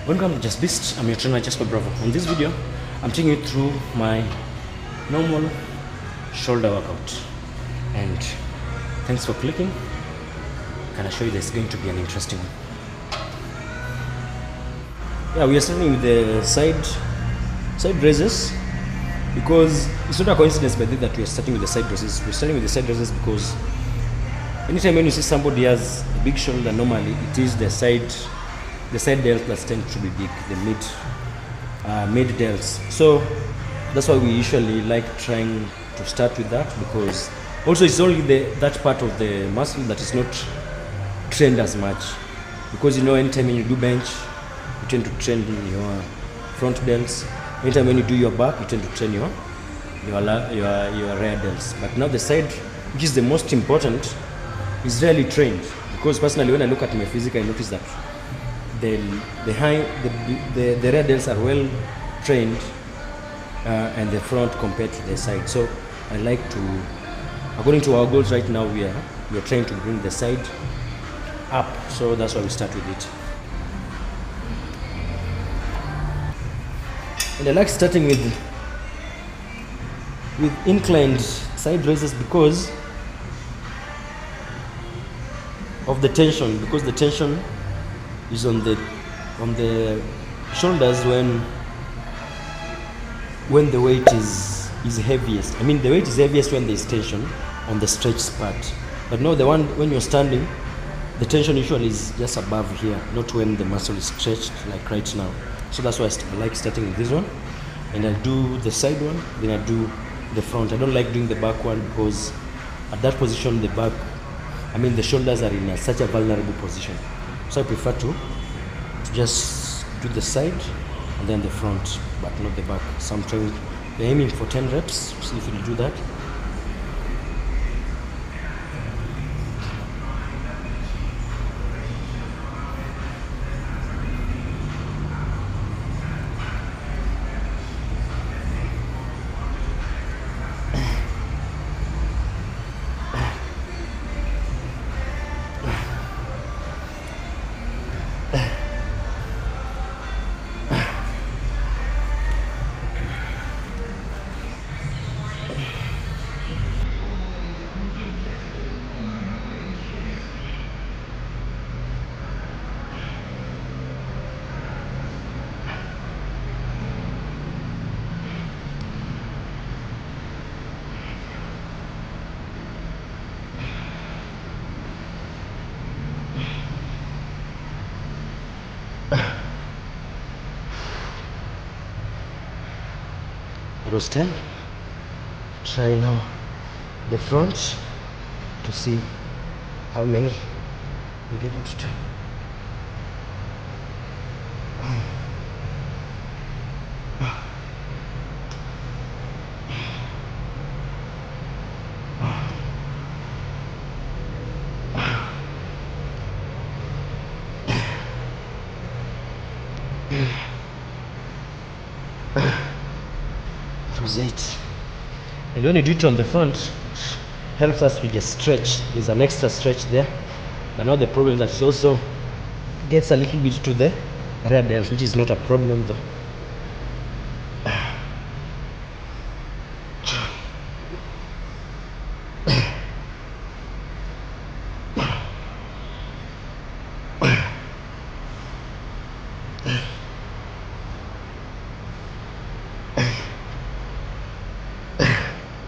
Welcome to Just Beast. I'm your trainer Jasper Bravo. On this video, I'm taking you through my normal shoulder workout. And thanks for clicking. Can I show you there's going to be an interesting one? Yeah, we are starting with the side raises because it's not a coincidence by that we are starting with the side raises. We're starting with the side raises because anytime when you see somebody has a big shoulder, normally it is the side delts that tend to be big, the mid delts. So that's why we usually like trying to start with that, because also it's only that part of the muscle that is not trained as much, because you know anytime when you do bench you tend to train your front delts. Anytime when you do your back you tend to train your rear delts. But now the side, which is the most important, is rarely trained, because personally when I look at my physique I notice that the rear delts are well trained and the front compared to the side. So I like to, according to our goals right now, we are trying to bring the side up, so that's why we start with it. And I like starting with inclined side raises because of the tension, because the tension is on the shoulders when the weight is heaviest. I mean, the weight is heaviest when there is tension on the stretch part. But no, the one when you're standing, the tension usually is just above here, not when the muscle is stretched like right now. So that's why I like starting with this one, and I do the side one, then I do the front. I don't like doing the back one because at that position the shoulders are in such a vulnerable position. So I prefer to just do the side and then the front, but not the back. So I'm aiming for 10 reps. See if you do that. That was 10. Try now the front to see how many we're able to do. It was 8. And when you do it on the front, helps us with the stretch. There's an extra stretch there. But now the problem is that it also gets a little bit to the rear delts, which is not a problem though.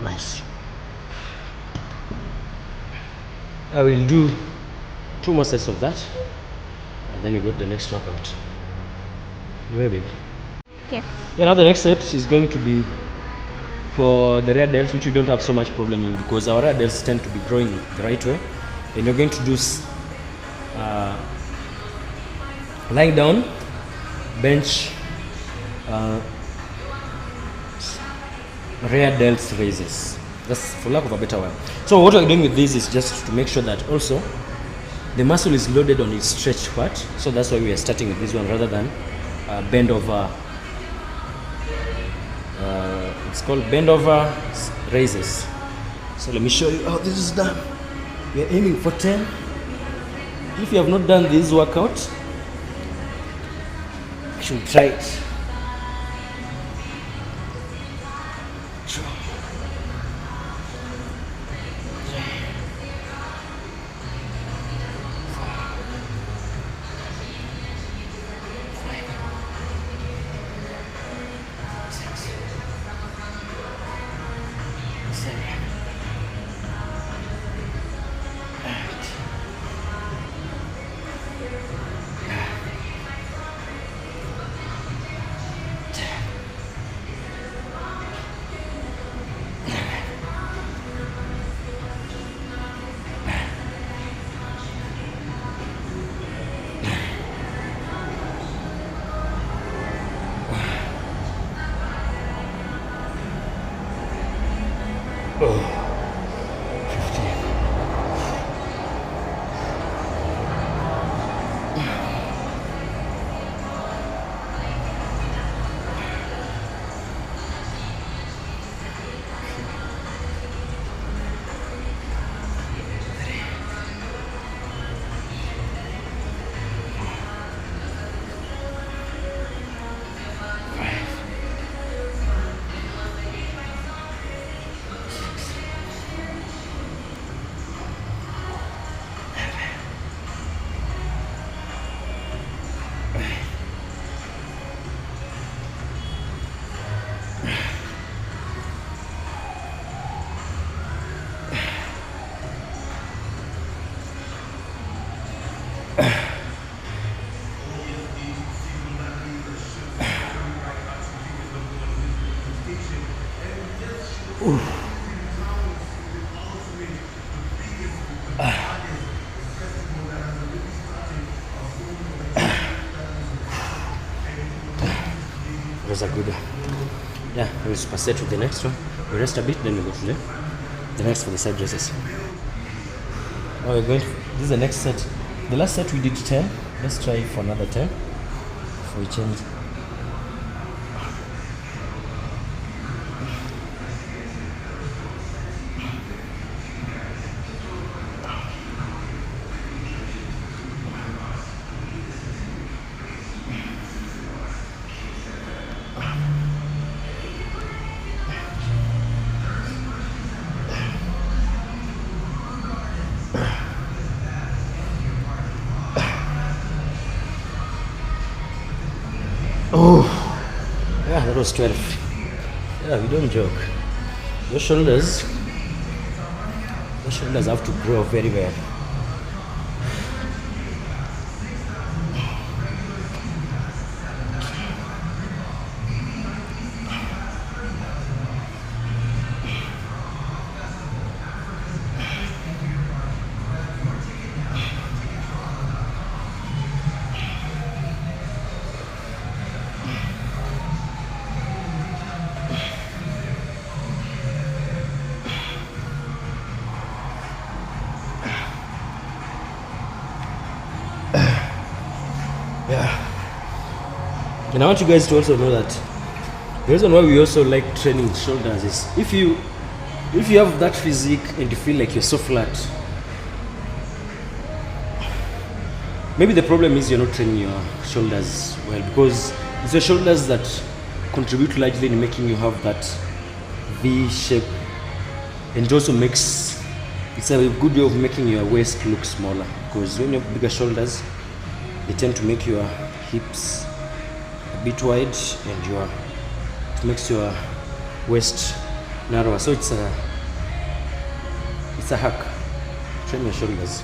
Nice. I will do 2 more sets of that, and then you go to the next workout. You ready? Yes. Yeah, now the next set is going to be for the rear delts, which we don't have so much problem in because our rear delts tend to be growing the right way. And you're going to do lying down, bench, rear delts raises. That's for lack of a better word. So what we're doing with this is just to make sure that also the muscle is loaded on its stretch part. So that's why we are starting with this one rather than bend over. It's called bend over raises. So let me show you how this is done. We are aiming for 10. If you have not done this workout, should try it. Those are good. Yeah, we'll proceed to the next one. We rest a bit, then we go to the next for the side dresses. Now we're going to, this is the next set. The last set we did 10. Let's try for another 10 before we change. Oh, yeah, that was 12. Yeah, we don't joke. Your shoulders have to grow very well. And I want you guys to also know that the reason why we also like training shoulders is if you have that physique and you feel like you're so flat, maybe the problem is you're not training your shoulders well, because it's your shoulders that contribute largely in making you have that V shape, and it also makes, it's a good way of making your waist look smaller, because when you have bigger shoulders, they tend to make your hips a bit wide and it makes your waist narrower. So it's a hack. Train your shoulders.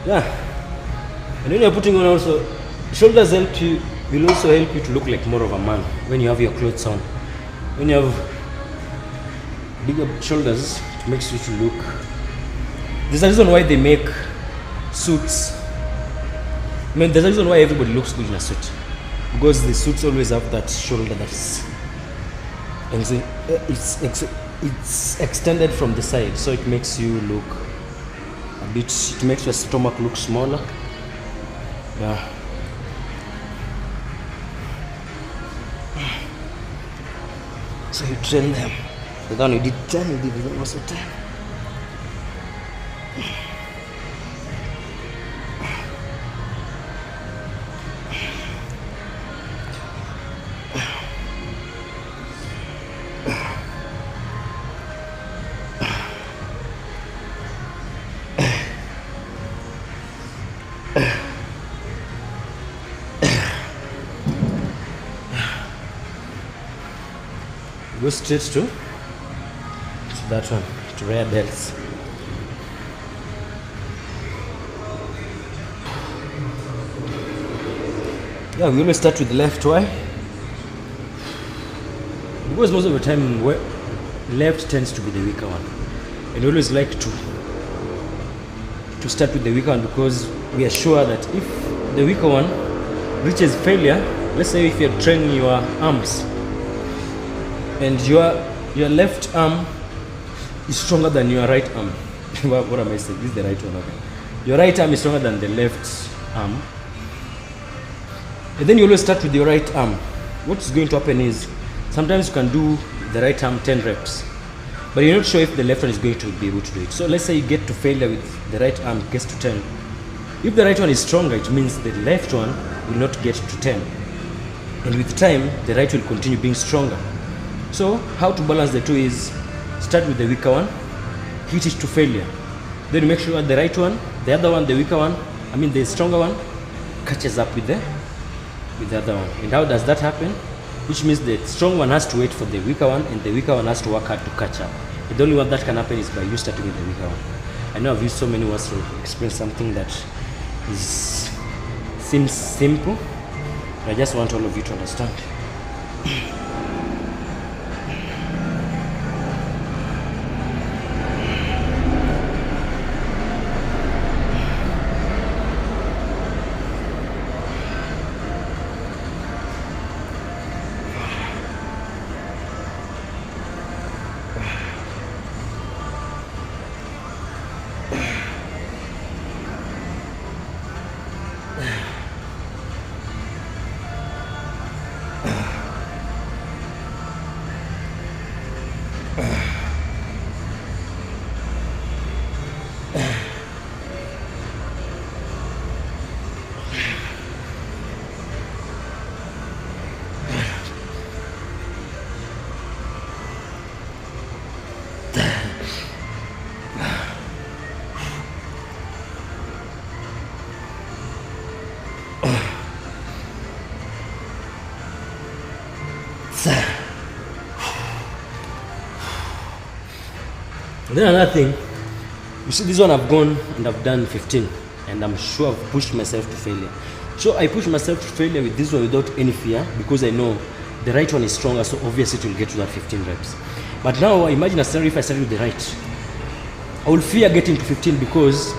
Yeah, and when you're putting on also, shoulders help you, will also help you to look like more of a man when you have your clothes on. When you have bigger shoulders, it makes you to look There's a reason why they make suits. I mean, there's a reason why everybody looks good in a suit, because the suits always have that shoulder that's, and it's extended from the side, so it makes you look a bit. It makes your stomach look smaller. Yeah. So you train them. The one you did 10, you did also 10. Go straight to that one, to rear delts. Yeah, we always start with the left. Why? Because most of the time left tends to be the weaker one, and we always like to start with the weaker one, because we are sure that if the weaker one reaches failure, let's say if you're training your arms and your left arm is stronger than your right arm. What am I saying? This is the right one, okay. Your right arm is stronger than the left arm. And then you always start with your right arm. What's going to happen is, sometimes you can do the right arm 10 reps, but you're not sure if the left one is going to be able to do it. So let's say you get to failure with the right arm, gets to 10. If the right one is stronger, it means the left one will not get to 10. And with time, the right will continue being stronger. So how to balance the two is, start with the weaker one, hit it to failure. Then make sure the right one, the other one, the weaker one, I mean the stronger one, catches up with the other one. And how does that happen? Which means the strong one has to wait for the weaker one, and the weaker one has to work hard to catch up. And the only way that can happen is by you starting with the weaker one. I know I've used so many words to explain something that seems simple, but I just want all of you to understand. Then another thing, you see this one I've gone and I've done 15, and I'm sure I've pushed myself to failure. So I push myself to failure with this one without any fear, because I know the right one is stronger, so obviously it will get to that 15 reps. But now imagine a scenario if I started with the right. I will fear getting to 15, because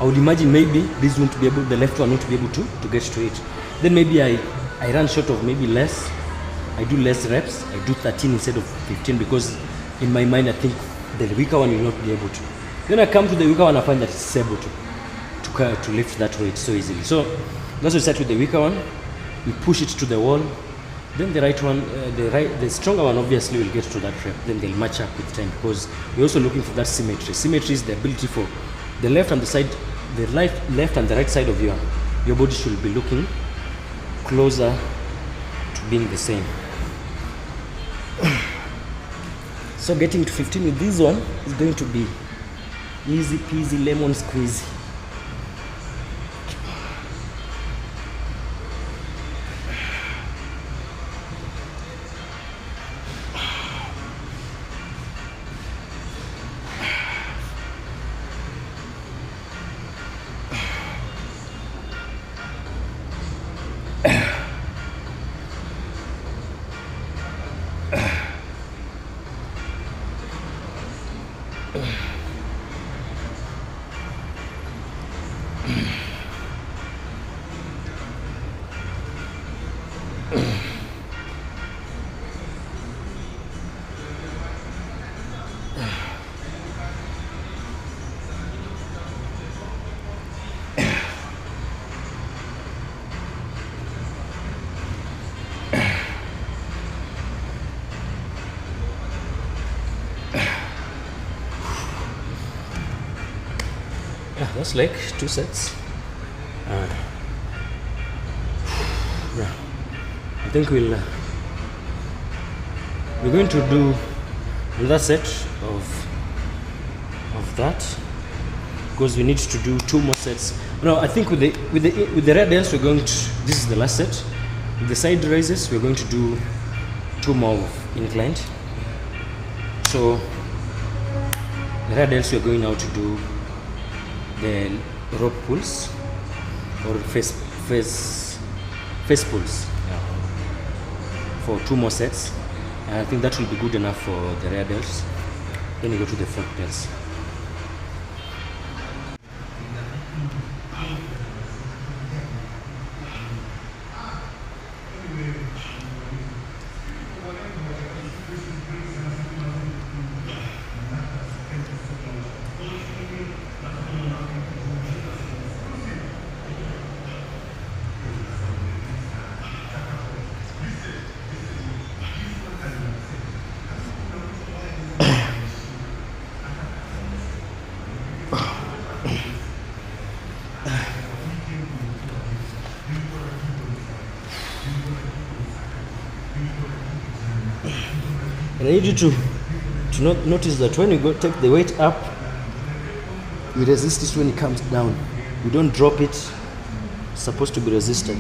I would imagine maybe this won't be able, the left one won't be able to get to it. Then maybe I run short of maybe less, I do less reps, I do 13 instead of 15, because in my mind I think the weaker one will not be able to. Then I come to the weaker one, I find that it's able to lift that weight so easily. So let's start with the weaker one, we push it to the wall, then the right one, the stronger one obviously will get to that rep, then they'll match up with time, because we're also looking for that symmetry. Symmetry is the ability for the left and the side, the left and the right side of your body should be looking closer to being the same. So getting to 15 with this one is going to be easy peasy lemon squeezy. That's like 2 sets. Yeah, I think we're going to do another set of that, because we need to do 2 more sets. No, I think with the rear delts we're going to, this is the last set. With the side raises we're going to do 2 more inclined. So the rear delts we're going now to do the rope pulls or face pulls, for 2 more sets, and I think that will be good enough for the rear delts. Then we go to the front delts. And I need you to notice that when you go take the weight up, you resist it when it comes down. You don't drop it. It's supposed to be resisted.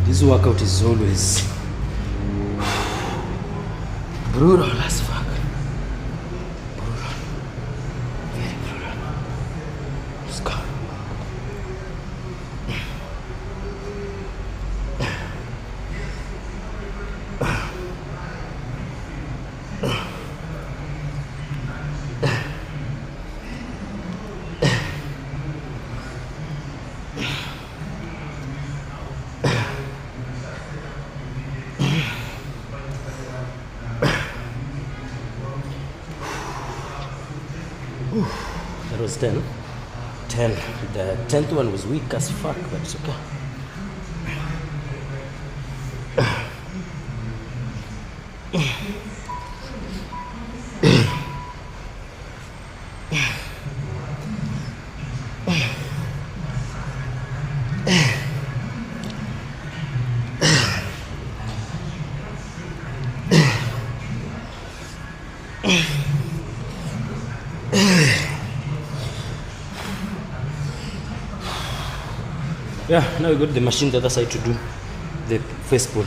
This workout is always brutal as fuck. Brutal. Very brutal. Let's go. That was 10. 10. The 10th one was weak as fuck, but it's okay. Yeah, now we got the machine the other side to do the face pull.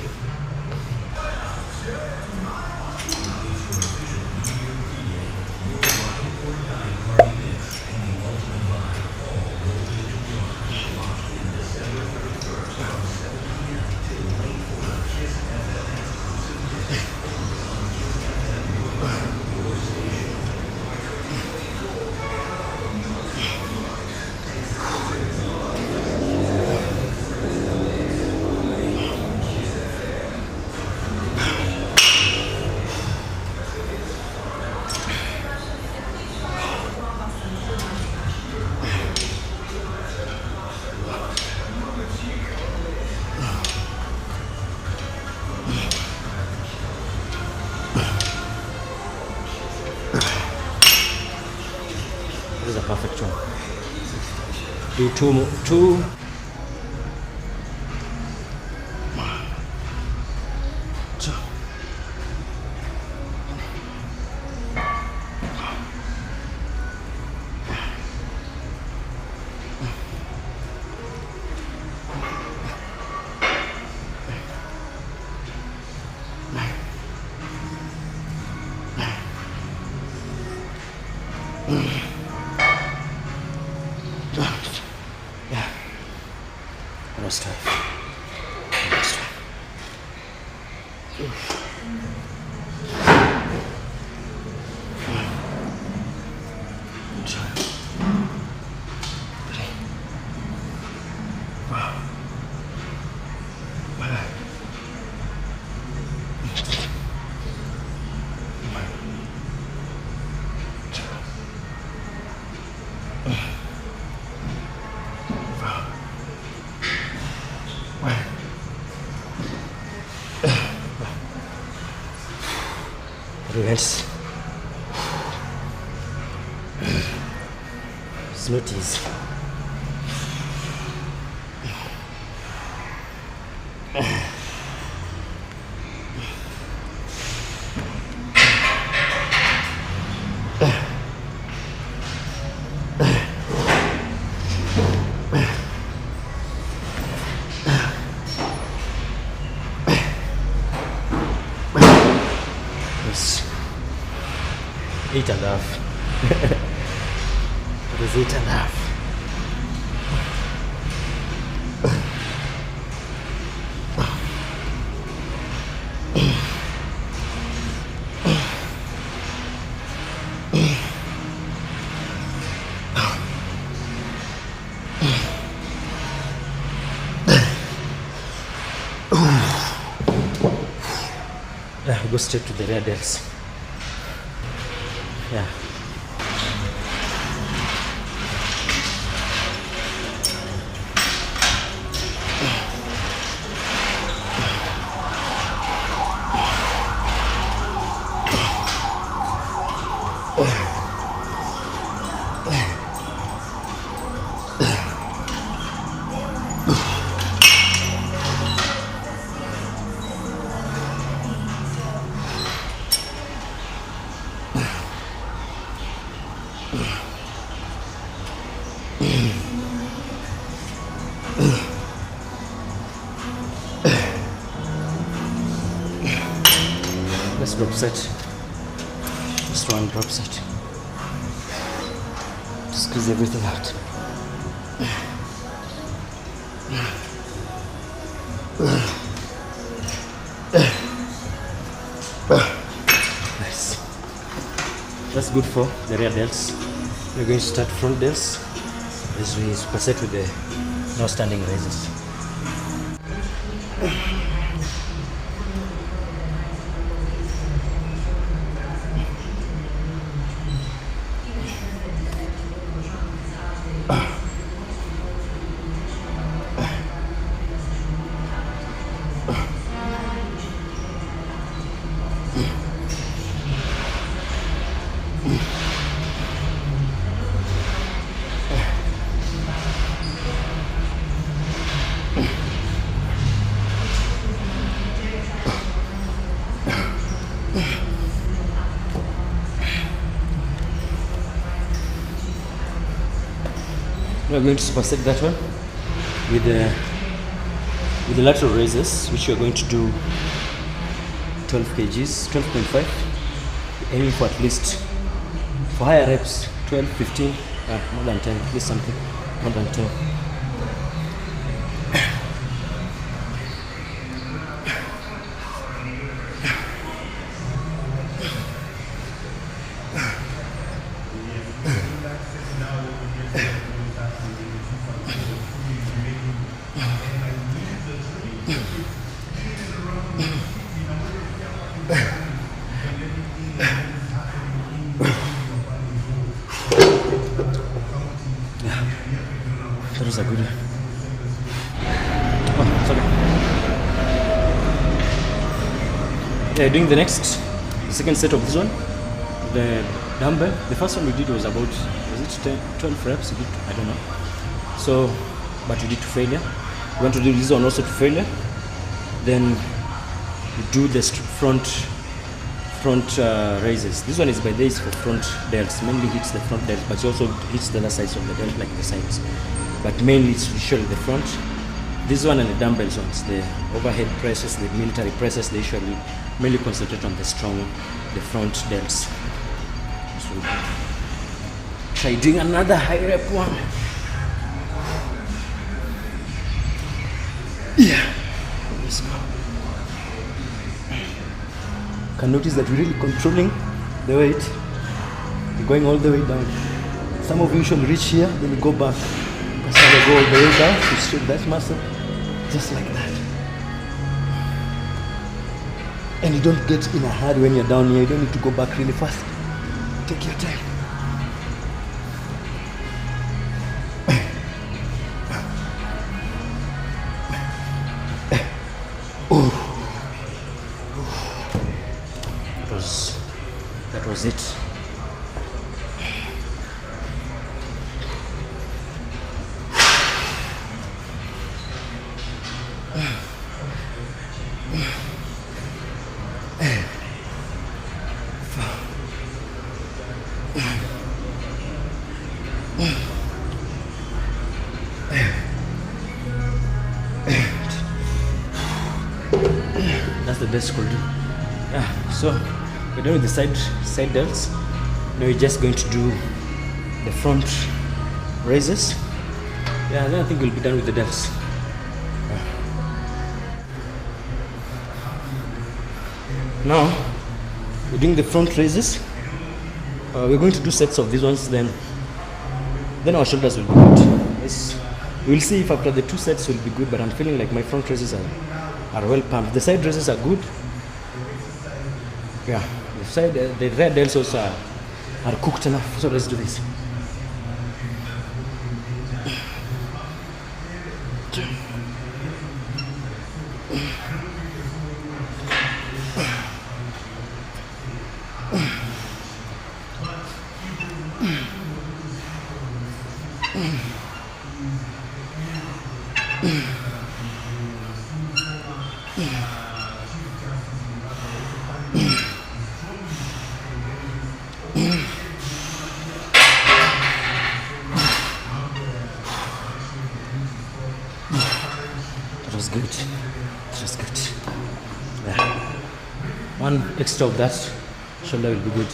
This is a perfect one. Do two more. Two. Yeah. prevents. It's not easy. It's 8.5. It is 8.5. Yeah, go straight to the rear delts. Yeah. Let's drop set. Just one drop set. Squeeze everything out. Nice. That's good for the rear delts. We're going to start front delts as we superset with the no standing raises. We're going to superset that one with the lateral raises, which we're going to do 12 kgs, 12.5, aiming for at least, for higher reps, 12, 15, more than 10, at least something, more than 10. That was a good one. Oh, sorry. Yeah, doing the second set of this one, the dumbbell. The first one we did was about, was it 12 reps? We did, I don't know. So, but we did to failure. We want to do this one also to failure. Then we do the front raises. This one is by this for front delts. Mainly hits the front delt, but it also hits the other sides of the delt, like the sides. But mainly it's usually the front. This one and the dumbbells ones, the overhead presses, the military presses, they usually mainly concentrate on the front delts. So try doing another high rep one. Yeah. Let's go. You can notice that we're really controlling the weight. We're going all the way down. Some of you usually reach here, then you go back. That's how they go all the way down to straight that muscle, just like that. And you don't get in a hurry when you're down here. You don't need to go back really fast. Take your time. It was That was it. That's the best we'll do. Yeah, so we're done with the side delts. Now we're just going to do the front raises. Yeah, then I think we'll be done with the delts. Now we're doing the front raises. We're going to do sets of these ones, then our shoulders will be good. Yes. We'll see if after the 2 sets will be good, but I'm feeling like my front raises are well pumped. The side raises are good. Yeah, the rear delts also are cooked enough. So let's do this. That was good. That was good. Yeah. One extra of that shoulder will be good.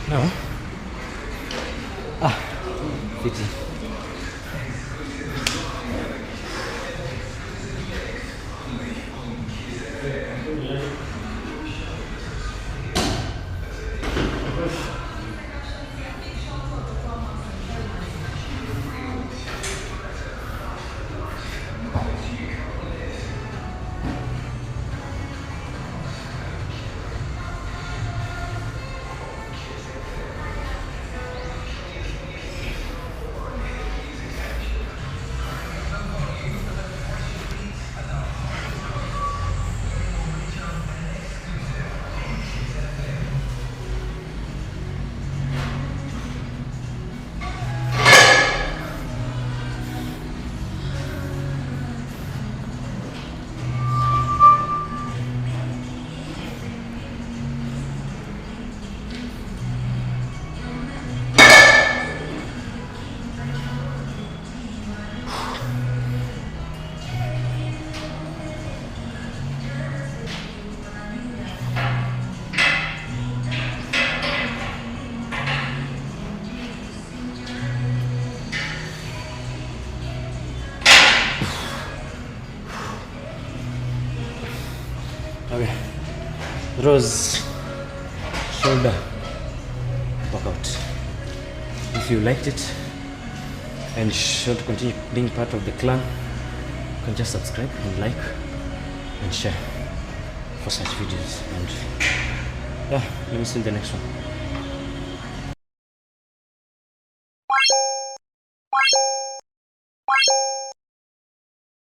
Now, fitting. Okay, that was shoulder workout. If you liked it and you want to continue being part of the clan, you can just subscribe and like and share for such videos. And yeah, let me see you in the next one.